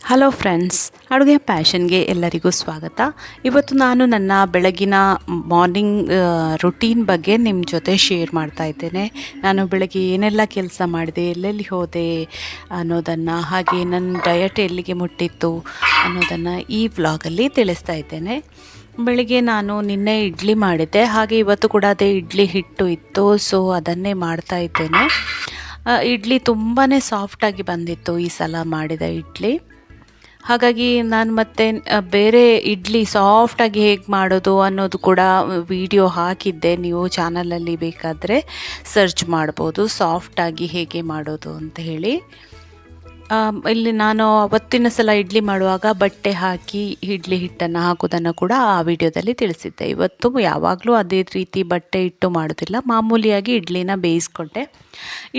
Hello friends, ಅಡುಗೆ ಪ್ಯಾಷನ್ಗೆ ಎಲ್ಲರಿಗೂ ಸ್ವಾಗತ. ಇವತ್ತು ನಾನು ನನ್ನ ಬೆಳಗಿನ ಮಾರ್ನಿಂಗ್ ರುಟೀನ್ ಬಗ್ಗೆ ನಿಮ್ಮ ಜೊತೆ ಶೇರ್ ಮಾಡ್ತಾ ಇದ್ದೇನೆ. ನಾನು ಬೆಳಗ್ಗೆ ಏನೆಲ್ಲ ಕೆಲಸ ಮಾಡಿದೆ, ಎಲ್ಲೆಲ್ಲಿ ಹೋದೆ ಅನ್ನೋದನ್ನು, ಹಾಗೆ ನನ್ನ ಡಯಟ್ ಎಲ್ಲಿಗೆ ಮುಟ್ಟಿತ್ತು ಅನ್ನೋದನ್ನು ಈ ವ್ಲಾಗಲ್ಲಿ ತಿಳಿಸ್ತಾ ಇದ್ದೇನೆ. ಬೆಳಿಗ್ಗೆ ನಾನು ನಿನ್ನೆ ಇಡ್ಲಿ ಮಾಡಿದ್ದೆ, ಹಾಗೆ ಇವತ್ತು ಕೂಡ ಅದೇ ಇಡ್ಲಿ ಹಿಟ್ಟು ಇತ್ತು, ಸೊ ಅದನ್ನೇ ಮಾಡ್ತಾ ಇದ್ದೇನೆ. ಇಡ್ಲಿ ತುಂಬಾ ಸಾಫ್ಟಾಗಿ ಬಂದಿತ್ತು ಈ ಸಲ ಮಾಡಿದ ಇಡ್ಲಿ. ಹಾಗಾಗಿ ನಾನು ಮತ್ತೆ ಬೇರೆ ಇಡ್ಲಿ ಸಾಫ್ಟಾಗಿ ಹೇಗೆ ಮಾಡೋದು ಅನ್ನೋದು ಕೂಡ ವಿಡಿಯೋ ಹಾಕಿದ್ದೆ. ನೀವು ಚಾನಲಲ್ಲಿ ಬೇಕಾದರೆ ಸರ್ಚ್ ಮಾಡ್ಬೋದು, ಸಾಫ್ಟಾಗಿ ಹೇಗೆ ಮಾಡೋದು ಅಂತ ಹೇಳಿ. ಇಲ್ಲಿ ನಾನು ಅವತ್ತಿನ ಸಲ ಇಡ್ಲಿ ಮಾಡುವಾಗ ಬಟ್ಟೆ ಹಾಕಿ ಇಡ್ಲಿ ಹಿಟ್ಟನ್ನು ಹಾಕೋದನ್ನು ಕೂಡ ಆ ವಿಡಿಯೋದಲ್ಲಿ ತಿಳಿಸಿದ್ದೆ. ಇವತ್ತು ಯಾವಾಗಲೂ ಅದೇ ರೀತಿ ಬಟ್ಟೆ ಇಟ್ಟು ಮಾಡೋದಿಲ್ಲ, ಮಾಮೂಲಿಯಾಗಿ ಇಡ್ಲಿನ ಬೇಯಿಸ್ಕೊಂಡೆ.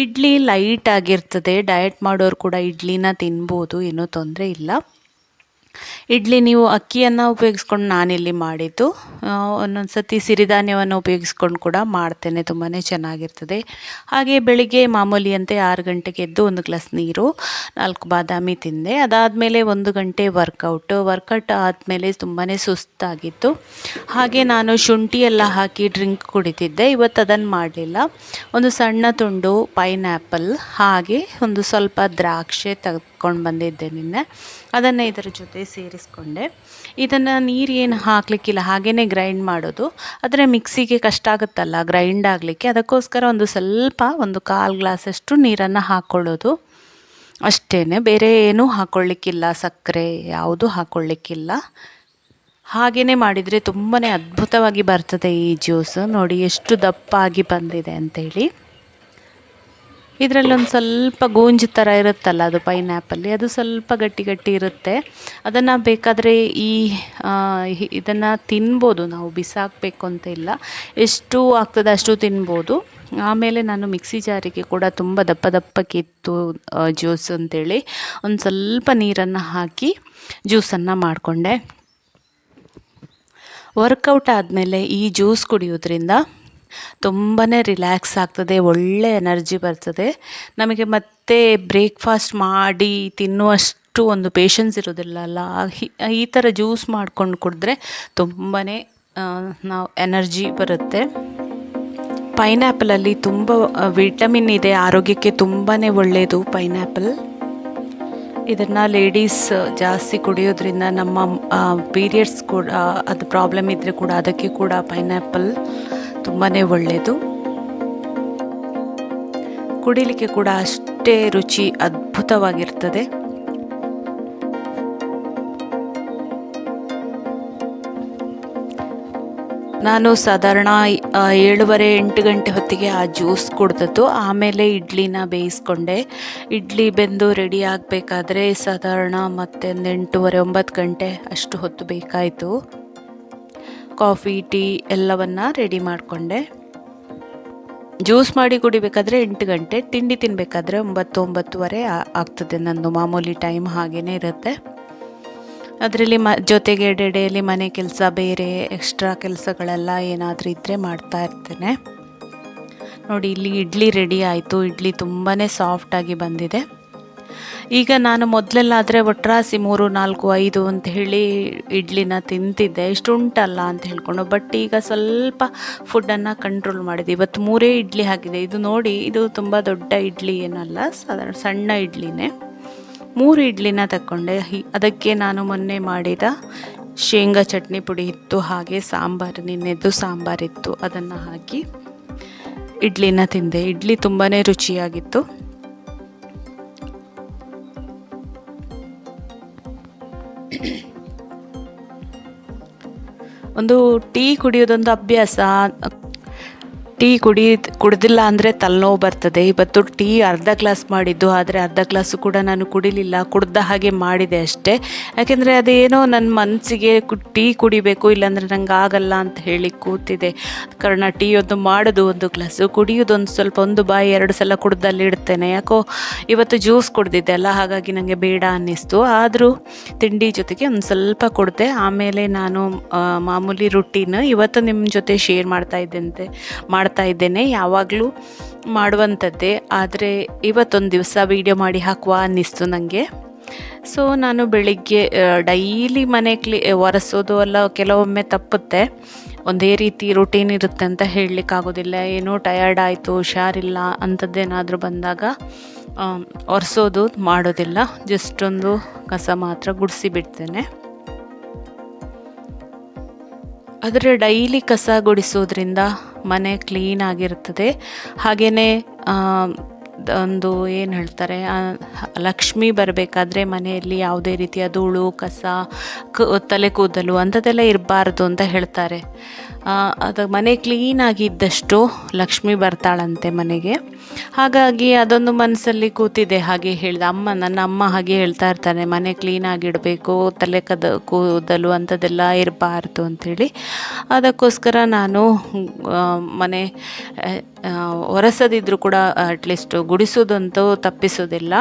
ಇಡ್ಲಿ ಲೈಟ್ ಆಗಿರ್ತದೆ, ಡಯಟ್ ಮಾಡೋರು ಕೂಡ ಇಡ್ಲಿನ ತಿನ್ಬೋದು, ಏನೂ ತೊಂದರೆ ಇಲ್ಲ. ಇಡ್ಲಿ ನೀವು ಅಕ್ಕಿಯನ್ನು ಉಪಯೋಗಿಸ್ಕೊಂಡು ನಾನಿಲ್ಲಿ ಮಾಡಿದ್ದು. ಒಂದೊಂದು ಸತಿ ಸಿರಿಧಾನ್ಯವನ್ನು ಉಪಯೋಗಿಸ್ಕೊಂಡು ಕೂಡ ಮಾಡ್ತೇನೆ, ತುಂಬಾ ಚೆನ್ನಾಗಿರ್ತದೆ. ಹಾಗೆ ಬೆಳಿಗ್ಗೆ ಮಾಮೂಲಿಯಂತೆ 6 ಗಂಟೆಗೆ ಎದ್ದು 1 ಗ್ಲಾಸ್ ನೀರು, 4 ಬಾದಾಮಿ ತಿಂದೆ. ಅದಾದಮೇಲೆ 1 ಗಂಟೆ ವರ್ಕೌಟ್ ಆದಮೇಲೆ ತುಂಬಾ ಸುಸ್ತಾಗಿತ್ತು. ಹಾಗೆ ನಾನು ಶುಂಠಿ ಎಲ್ಲ ಹಾಕಿ ಡ್ರಿಂಕ್ ಕುಡಿತಿದ್ದೆ. ಇವತ್ತು ಅದನ್ನು ಮಾಡಲಿಲ್ಲ. ಒಂದು ಸಣ್ಣ ತುಂಡು ಪೈನ್ಯಾಪಲ್ ಹಾಗೆ ಒಂದು ಸ್ವಲ್ಪ ದ್ರಾಕ್ಷಿ ತೆಗೆದುಕೊಂಡು ಬಂದಿದ್ದೆ ನಿನ್ನೆ, ಅದನ್ನು ಇದರ ಜೊತೆ ಸೇರಿಸ್ಕೊಂಡೆ. ಇದನ್ನು ನೀರು ಏನು ಹಾಕಲಿಕ್ಕಿಲ್ಲ, ಹಾಗೇ ಗ್ರೈಂಡ್ ಮಾಡೋದು. ಆದರೆ ಮಿಕ್ಸಿಗೆ ಕಷ್ಟ ಆಗುತ್ತಲ್ಲ ಗ್ರೈಂಡ್ ಆಗಲಿಕ್ಕೆ, ಅದಕ್ಕೋಸ್ಕರ ಒಂದು 1/4 ಗ್ಲಾಸಷ್ಟು ನೀರನ್ನು ಹಾಕ್ಕೊಳ್ಳೋದು ಅಷ್ಟೇ. ಬೇರೆ ಏನೂ ಹಾಕ್ಕೊಳ್ಳಿಕ್ಕಿಲ್ಲ, ಸಕ್ಕರೆ ಯಾವುದು ಹಾಕ್ಕೊಳ್ಳಿಕ್ಕಿಲ್ಲ. ಹಾಗೇ ಮಾಡಿದರೆ ತುಂಬಾ ಅದ್ಭುತವಾಗಿ ಬರ್ತದೆ ಈ ಜ್ಯೂಸ್. ನೋಡಿ ಎಷ್ಟು ದಪ್ಪಾಗಿ ಬಂದಿದೆ ಅಂಥೇಳಿ. ಇದರಲ್ಲೊಂದು ಸ್ವಲ್ಪ ಗೂಂಜು ಥರ ಇರುತ್ತಲ್ಲ, ಅದು ಪೈನ್ಯಾಪಲ್ಲಿ, ಅದು ಸ್ವಲ್ಪ ಗಟ್ಟಿ ಇರುತ್ತೆ. ಅದನ್ನು ಬೇಕಾದರೆ ಇದನ್ನು ತಿನ್ಬೋದು, ನಾವು ಬಿಸಾಕಬೇಕು ಅಂತ ಇಲ್ಲ, ಎಷ್ಟು ಆಗ್ತದೆ ಅಷ್ಟು ತಿನ್ಬೋದು. ಆಮೇಲೆ ನಾನು ಮಿಕ್ಸಿ ಜಾರಿಗೆ ಕೂಡ ತುಂಬ ದಪ್ಪಕ್ಕಿತ್ತು ಜ್ಯೂಸ್ ಅಂಥೇಳಿ ಒಂದು ಸ್ವಲ್ಪ ನೀರನ್ನು ಹಾಕಿ ಜ್ಯೂಸನ್ನು ಮಾಡಿಕೊಂಡೆ. ವರ್ಕೌಟ್ ಆದಮೇಲೆ ಈ ಜ್ಯೂಸ್ ಕುಡಿಯೋದ್ರಿಂದ ತುಂಬಾ ರಿಲ್ಯಾಕ್ಸ್ ಆಗ್ತದೆ, ಒಳ್ಳೆ ಎನರ್ಜಿ ಬರ್ತದೆ ನಮಗೆ. ಮತ್ತೆ ಬ್ರೇಕ್ಫಾಸ್ಟ್ ಮಾಡಿ ತಿನ್ನುವಷ್ಟು ಒಂದು ಪೇಷನ್ಸ್ ಇರೋದಿಲ್ಲಲ್ಲ, ಈ ಥರ ಜ್ಯೂಸ್ ಮಾಡ್ಕೊಂಡು ಕುಡಿದ್ರೆ ತುಂಬಾ ನಾವು ಎನರ್ಜಿ ಬರುತ್ತೆ. ಪೈನ್ಯಾಪಲಲ್ಲಿ ತುಂಬ ವಿಟಮಿನ್ ಇದೆ, ಆರೋಗ್ಯಕ್ಕೆ ತುಂಬಾ ಒಳ್ಳೆಯದು ಪೈನ್ಯಾಪಲ್. ಇದನ್ನು ಲೇಡೀಸ್ ಜಾಸ್ತಿ ಕುಡಿಯೋದ್ರಿಂದ ನಮ್ಮ ಪೀರಿಯಡ್ಸ್ ಕೂಡ ಅದು ಪ್ರಾಬ್ಲಮ್ ಇದ್ದರೆ ಕೂಡ ಅದಕ್ಕೆ ಕೂಡ ಪೈನ್ಯಾಪಲ್ ತುಂಬಾ ಒಳ್ಳೆಯದು. ಕುಡಿಲಿಕ್ಕೆ ಕೂಡ ಅಷ್ಟೇ ರುಚಿ ಅದ್ಭುತವಾಗಿರ್ತದೆ. ನಾನು ಸಾಧಾರಣ 7:30-8 ಗಂಟೆ ಹೊತ್ತಿಗೆ ಆ ಜ್ಯೂಸ್ ಕುಡ್ದದ್ದು. ಆಮೇಲೆ ಇಡ್ಲಿನ ಬೇಯಿಸ್ಕೊಂಡೆ. ಇಡ್ಲಿ ಬೆಂದು ರೆಡಿ ಆಗಬೇಕಾದ್ರೆ ಸಾಧಾರಣ ಮತ್ತೆ 8:30-9 ಗಂಟೆ ಅಷ್ಟು ಹೊತ್ತು ಬೇಕಾಯಿತು. ಕಾಫಿ ಟೀ ಎಲ್ಲವನ್ನು ರೆಡಿ ಮಾಡಿಕೊಂಡೆ. ಜ್ಯೂಸ್ ಮಾಡಿ ಕುಡಿಬೇಕಾದ್ರೆ 8 ಗಂಟೆ, ತಿಂಡಿ ತಿನ್ನಬೇಕಾದ್ರೆ 9-9:30 ಆಗ್ತದೆ. ನಂದು ಮಾಮೂಲಿ ಟೈಮ್ ಹಾಗೇ ಇರುತ್ತೆ. ಅದರಲ್ಲಿ ಜೊತೆಗೆ ಎಡೆಯಲ್ಲಿ ಮನೆ ಕೆಲಸ, ಬೇರೆ ಎಕ್ಸ್ಟ್ರಾ ಕೆಲಸಗಳೆಲ್ಲ ಏನಾದರೂ ಇದ್ದರೆ ಮಾಡ್ತಾ ಇರ್ತೇನೆ. ನೋಡಿ, ಇಲ್ಲಿ ಇಡ್ಲಿ ರೆಡಿ ಆಯಿತು. ಇಡ್ಲಿ ತುಂಬಾ ಸಾಫ್ಟಾಗಿ ಬಂದಿದೆ. ಈಗ ನಾನು ಮೊದಲೆಲ್ಲಾದರೆ ಒಟ್ರಾಸಿ 3, 4, 5 ಅಂತ ಹೇಳಿ ಇಡ್ಲಿನ ತಿಂತಿದ್ದೆ, ಇಷ್ಟುಂಟಲ್ಲ ಅಂತ ಹೇಳ್ಕೊಂಡು. ಬಟ್ ಈಗ ಸ್ವಲ್ಪ ಫುಡ್ಡನ್ನು ಕಂಟ್ರೋಲ್ ಮಾಡಿದೆ. ಇವತ್ತು 3 ಇಡ್ಲಿ ಹಾಕಿದೆ. ಇದು ನೋಡಿ, ಇದು ತುಂಬ ದೊಡ್ಡ ಇಡ್ಲಿ ಏನಲ್ಲ, ಸಾಧಾರಣ ಸಣ್ಣ ಇಡ್ಲಿನೇ. 3 ಇಡ್ಲಿನ ತಗೊಂಡೆ. ಅದಕ್ಕೆ ನಾನು ಮೊನ್ನೆ ಮಾಡಿದ ಶೇಂಗಾ ಚಟ್ನಿ ಪುಡಿ ಇತ್ತು, ಹಾಗೆ ಸಾಂಬಾರು, ನಿನ್ನೆದ್ದು ಸಾಂಬಾರಿತ್ತು, ಅದನ್ನು ಹಾಕಿ ಇಡ್ಲಿನ ತಿಂದೆ. ಇಡ್ಲಿ ತುಂಬಾ ರುಚಿಯಾಗಿತ್ತು. ಒಂದು ಟೀ ಕುಡಿಯೋದೊಂದು ಅಭ್ಯಾಸ. ಟೀ ಕುಡ್ದಿಲ್ಲ ಅಂದರೆ ತಲೆನೋವು ಬರ್ತದೆ. ಇವತ್ತು ಟೀ ಅರ್ಧ ಗ್ಲಾಸ್ ಮಾಡಿದ್ದು, ಆದರೆ ಅರ್ಧ ಗ್ಲಾಸು ಕೂಡ ನಾನು ಕುಡಿಲಿಲ್ಲ, ಕುಡ್ದ ಹಾಗೆ ಮಾಡಿದೆ ಅಷ್ಟೇ. ಯಾಕೆಂದರೆ ಅದೇನೋ ನನ್ನ ಮನಸ್ಸಿಗೆ ಟೀ ಕುಡಿಬೇಕು, ಇಲ್ಲಾಂದರೆ ನಂಗೆ ಆಗಲ್ಲ ಅಂತ ಹೇಳಿ ಕೂತಿದೆ. ಕಾರಣ ಟೀ ಮಾಡೋದು 1 ಗ್ಲಾಸು, ಕುಡಿಯೋದು ಸ್ವಲ್ಪ 1 ಬಾಯಿ 2 ಸಲ ಕುಡ್ದಲ್ಲಿ ಇಡ್ತೇನೆ. ಯಾಕೋ ಇವತ್ತು ಜ್ಯೂಸ್ ಕುಡ್ದಿದ್ದೆ ಅಲ್ಲ, ಹಾಗಾಗಿ ನನಗೆ ಬೇಡ ಅನ್ನಿಸ್ತು. ಆದರೂ ತಿಂಡಿ ಜೊತೆಗೆ ಒಂದು ಸ್ವಲ್ಪ ಕುಡ್ದೆ. ಆಮೇಲೆ ನಾನು ಮಾಮೂಲಿ ರುಟೀನ್ ಇವತ್ತು ನಿಮ್ಮ ಜೊತೆ ಶೇರ್ ಮಾಡ್ತಾ ಇದ್ದೇನೆ. ಯಾವಾಗಲೂ ಮಾಡುವಂಥದ್ದೇ, ಆದರೆ ಇವತ್ತೊಂದು ದಿವಸ ವೀಡಿಯೋ ಮಾಡಿ ಹಾಕುವ ಅನ್ನಿಸ್ತು ನನಗೆ. ಸೊ ನಾನು ಬೆಳಿಗ್ಗೆ ಡೈಲಿ ಮನೆ ಒರೆಸೋದು ಎಲ್ಲ ಕೆಲವೊಮ್ಮೆ ತಪ್ಪುತ್ತೆ. ಒಂದೇ ರೀತಿ ರುಟೀನ್ ಇರುತ್ತೆ ಅಂತ ಹೇಳಲಿಕ್ಕಾಗೋದಿಲ್ಲ. ಏನೋ ಟಯರ್ಡ್ ಆಯಿತು, ಹುಷಾರಿಲ್ಲ ಅಂಥದ್ದೇನಾದರೂ ಬಂದಾಗ ಒರೆಸೋದು ಮಾಡೋದಿಲ್ಲ. ಜಸ್ಟ್ ಒಂದು ಕಸ ಮಾತ್ರ ಗುಡಿಸಿ ಬಿಡ್ತೇನೆ. ಆದರೆ ಡೈಲಿ ಕಸ ಗುಡಿಸೋದ್ರಿಂದ ಮನೆ ಕ್ಲೀನ್ ಆಗಿರ್ತದೆ. ಹಾಗೆಯೇ ಒಂದು ಏನು ಹೇಳ್ತಾರೆ, ಲಕ್ಷ್ಮಿ ಬರಬೇಕಾದ್ರೆ ಮನೆಯಲ್ಲಿ ಯಾವುದೇ ರೀತಿಯ ಧೂಳು ಕಸ ತಲೆ ಕೂದಲು ಅಂಥದ್ದೆಲ್ಲ ಇರಬಾರ್ದು ಅಂತ ಹೇಳ್ತಾರೆ. ಅದು ಮನೆ ಕ್ಲೀನಾಗಿ ಇದ್ದಷ್ಟು ಲಕ್ಷ್ಮಿ ಬರ್ತಾಳಂತೆ ಮನೆಗೆ. ಹಾಗಾಗಿ ಅದೊಂದು ಮನಸ್ಸಲ್ಲಿ ಕೂತಿದೆ. ಹಾಗೆ ಹೇಳಿದ ನನ್ನ ಅಮ್ಮ ಹಾಗೆ ಹೇಳ್ತಾ ಇರ್ತಾರೆ, ಮನೆ ಕ್ಲೀನಾಗಿಡಬೇಕು, ತಲೆ ಕೂದಲು ಅಂಥದ್ದೆಲ್ಲ ಇರಬಾರ್ದು ಅಂಥೇಳಿ. ಅದಕ್ಕೋಸ್ಕರ ನಾನು ಮನೆ ಒರೆಸದಿದ್ದರೂ ಕೂಡ ಅಟ್ಲೀಸ್ಟ್ ಗುಡಿಸೋದಂತೂ ತಪ್ಪಿಸೋದಿಲ್ಲ.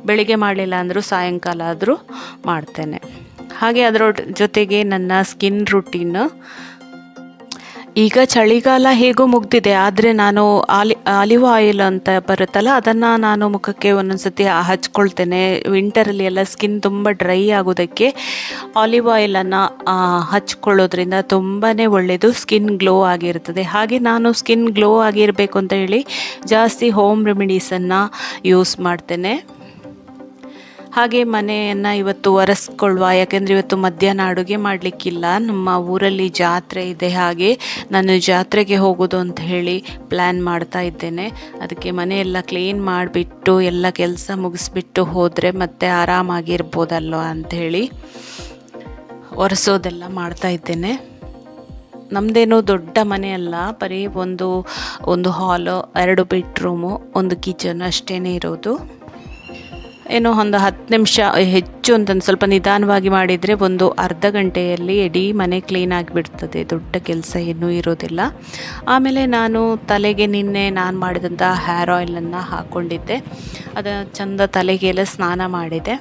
ಬೆಳಿಗ್ಗೆ ಮಾಡಲಿಲ್ಲ ಅಂದರೂ ಸಾಯಂಕಾಲ ಆದರೂ ಮಾಡ್ತೇನೆ. ಹಾಗೆ ಅದರ ಜೊತೆಗೆ ನನ್ನ ಸ್ಕಿನ್ ರುಟೀನ್. ಈಗ ಚಳಿಗಾಲ ಹೇಗೋ ಮುಗ್ದಿದೆ, ಆದರೆ ನಾನು ಆಲಿವ್ ಆಯಿಲ್ ಅಂತ ಬರುತ್ತಲ್ಲ, ಅದನ್ನು ನಾನು ಮುಖಕ್ಕೆ ಒಂದೊಂದು ಸತಿ ಹಚ್ಕೊಳ್ತೇನೆ. ವಿಂಟರಲ್ಲಿ ಎಲ್ಲ ಸ್ಕಿನ್ ತುಂಬ ಡ್ರೈ ಆಗೋದಕ್ಕೆ ಆಲಿವ್ ಆಯಿಲನ್ನು ಹಚ್ಕೊಳ್ಳೋದ್ರಿಂದ ತುಂಬಾ ಒಳ್ಳೆಯದು, ಸ್ಕಿನ್ ಗ್ಲೋ ಆಗಿರ್ತದೆ. ಹಾಗೆ ನಾನು ಸ್ಕಿನ್ ಗ್ಲೋ ಆಗಿರಬೇಕು ಅಂತ ಹೇಳಿ ಜಾಸ್ತಿ ಹೋಮ್ ರೆಮಿಡೀಸನ್ನು ಯೂಸ್ ಮಾಡ್ತೇನೆ. ಹಾಗೆ ಮನೆಯನ್ನು ಇವತ್ತು ಒರೆಸ್ಕೊಳ್ಳುವ, ಯಾಕೆಂದರೆ ಇವತ್ತು ಮಧ್ಯಾಹ್ನ ಅಡುಗೆ ಮಾಡಲಿಕ್ಕಿಲ್ಲ. ನಮ್ಮ ಊರಲ್ಲಿ ಜಾತ್ರೆ ಇದೆ, ಹಾಗೆ ನಾನು ಜಾತ್ರೆಗೆ ಹೋಗೋದು ಅಂತ ಹೇಳಿ ಪ್ಲ್ಯಾನ್ ಮಾಡ್ತಾ ಇದ್ದೇನೆ. ಅದಕ್ಕೆ ಮನೆಯೆಲ್ಲ ಕ್ಲೀನ್ ಮಾಡಿಬಿಟ್ಟು ಎಲ್ಲ ಕೆಲಸ ಮುಗಿಸ್ಬಿಟ್ಟು ಹೋದರೆ ಮತ್ತೆ ಆರಾಮಾಗಿರ್ಬೋದಲ್ವ ಅಂಥೇಳಿ ಒರೆಸೋದೆಲ್ಲ ಮಾಡ್ತಾ ಇದ್ದೇನೆ. ನಮ್ಮದೇನೋ ದೊಡ್ಡ ಮನೆ ಅಲ್ಲ, ಬರೀ ಒಂದು ಹಾಲು, 2 ಬೆಡ್ರೂಮು, ಒಂದು ಕಿಚನ್ ಅಷ್ಟೇ ಇರೋದು. ಏನೋ ಒಂದು 10 ನಿಮಿಷ ಹೆಚ್ಚು ಅಂತಂದು ಸ್ವಲ್ಪ ನಿಧಾನವಾಗಿ ಮಾಡಿದರೆ ಒಂದು ಅರ್ಧ ಗಂಟೆಯಲ್ಲಿ ಇಡೀ ಮನೆ ಕ್ಲೀನ್ ಆಗಿಬಿಡ್ತದೆ. ದೊಡ್ಡ ಕೆಲಸ ಏನೂ ಇರೋದಿಲ್ಲ. ಆಮೇಲೆ ನಾನು ತಲೆಗೆ ನಿನ್ನೆ ನಾನು ಮಾಡಿದಂಥ ಹೇರ್ ಆಯಿಲನ್ನು ಹಾಕ್ಕೊಂಡಿದ್ದೆ. ಅದನ್ನು ಚೆಂದ ತಲೆಗೆಲ್ಲ ಸ್ನಾನ ಮಾಡಿದೆ.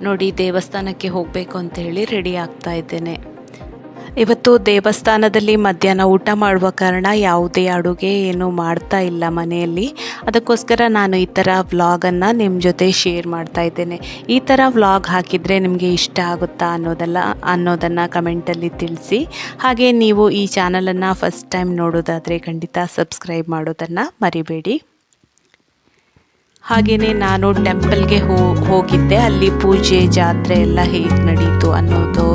ನೋಡಿ, ದೇವಸ್ಥಾನಕ್ಕೆ ಹೋಗಬೇಕು ಅಂತ ಹೇಳಿ ರೆಡಿ ಆಗ್ತಾ ಇದ್ದೇನೆ. ಇವತ್ತು ದೇವಸ್ಥಾನದಲ್ಲಿ ಮಧ್ಯಾಹ್ನ ಊಟ ಮಾಡುವ ಕಾರಣ ಯಾವುದೇ ಅಡುಗೆ ಏನು ಮಾಡ್ತಾ ಇಲ್ಲ ಮನೆಯಲ್ಲಿ. ಅದಕ್ಕೋಸ್ಕರ ನಾನು ಈ ಥರ ವ್ಲಾಗನ್ನು ನಿಮ್ಮ ಜೊತೆ ಶೇರ್ ಮಾಡ್ತಾ ಇದ್ದೇನೆ. ಈ ಥರ ವ್ಲಾಗ್ ಹಾಕಿದರೆ ನಿಮಗೆ ಇಷ್ಟ ಆಗುತ್ತಾ ಅನ್ನೋದನ್ನು ಕಮೆಂಟಲ್ಲಿ ತಿಳಿಸಿ. ಹಾಗೆ ನೀವು ಈ ಚಾನಲನ್ನು ಫಸ್ಟ್ ಟೈಮ್ ನೋಡೋದಾದರೆ ಖಂಡಿತ ಸಬ್ಸ್ಕ್ರೈಬ್ ಮಾಡೋದನ್ನು ಮರಿಬೇಡಿ. ಹಾಗೆಯೇ ನಾನು ಟೆಂಪಲ್ಗೆ ಹೋಗಿದ್ದೆ. ಅಲ್ಲಿ ಪೂಜೆ ಜಾತ್ರೆ ಎಲ್ಲ ಹೇಗೆ ನಡೀತು ಅನ್ನೋದು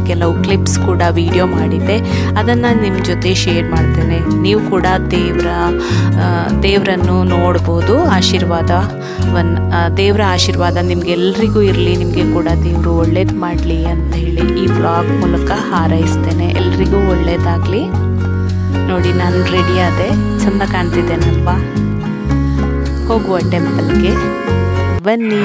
ಕೆಲವು ಕ್ಲಿಪ್ಸ್ ಕೂಡ ವಿಡಿಯೋ ಮಾಡಿದ್ದೆ. ಅದನ್ನು ನಿಮ್ಮ ಜೊತೆ ಶೇರ್ ಮಾಡ್ತೇನೆ. ನೀವು ಕೂಡ ದೇವರನ್ನು ನೋಡ್ಬೋದು. ದೇವರ ಆಶೀರ್ವಾದ ನಿಮಗೆಲ್ಲರಿಗೂ ಇರಲಿ, ನಿಮಗೆ ಕೂಡ ದೇವರು ಒಳ್ಳೇದು ಮಾಡಲಿ ಅಂತ ಹೇಳಿ ಈ ವ್ಲಾಗ್ ಮೂಲಕ ಹಾರೈಸ್ತೇನೆ. ಎಲ್ರಿಗೂ ಒಳ್ಳೇದಾಗಲಿ. ನೋಡಿ, ನಾನು ರೆಡಿ ಆದೆ, ಚೆಂದ ಕಾಣ್ತಿದ್ದೇನಲ್ವಾ? ಹೋಗುವ ಟೆಂಪಲ್ಗೆ ಬನ್ನಿ.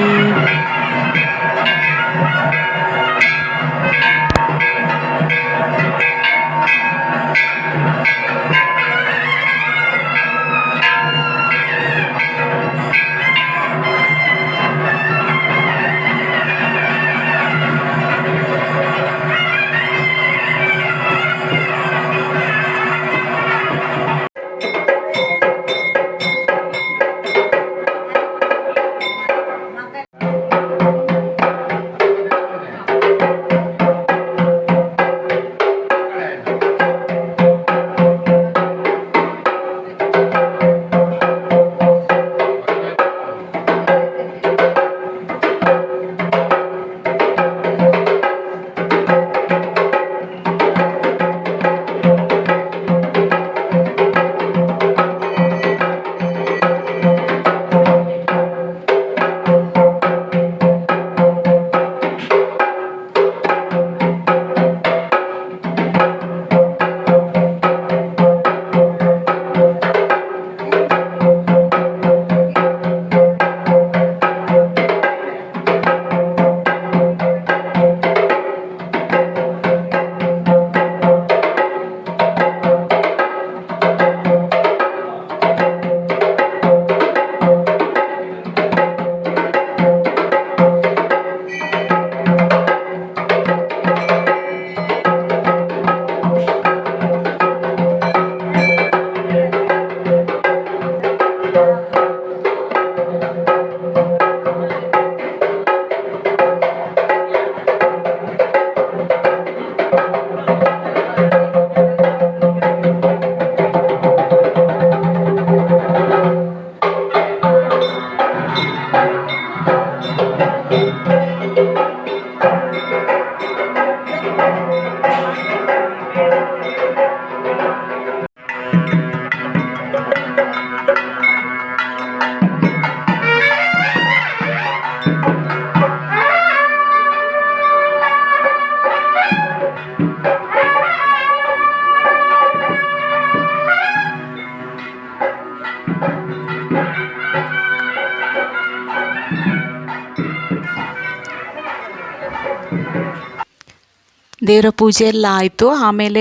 ದೇವರ ಪೂಜೆ ಎಲ್ಲ ಆಯಿತು. ಆಮೇಲೆ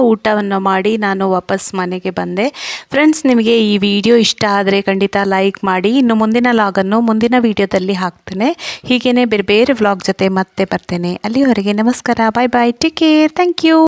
ಊಟವನ್ನು ಮಾಡಿ ನಾನು ವಾಪಸ್ ಮನೆಗೆ ಬಂದೆ. ಫ್ರೆಂಡ್ಸ್, ನಿಮಗೆ ಈ ವಿಡಿಯೋ ಇಷ್ಟ ಆದರೆ ಖಂಡಿತ ಲೈಕ್ ಮಾಡಿ. ಇನ್ನು ಮುಂದಿನ ಲಾಗನ್ನು ಮುಂದಿನ ವಿಡಿಯೋದಲ್ಲಿ ಹಾಕ್ತೇನೆ. ಹೀಗೇ ಬೇರೆ ಬೇರೆ ವ್ಲಾಗ್ ಜೊತೆ ಮತ್ತೆ ಬರ್ತೇನೆ. ಅಲ್ಲಿವರೆಗೆ ನಮಸ್ಕಾರ, ಬಾಯ್ ಬಾಯ್, ಟೇಕ್ ಕೇರ್, ಥ್ಯಾಂಕ್ ಯು.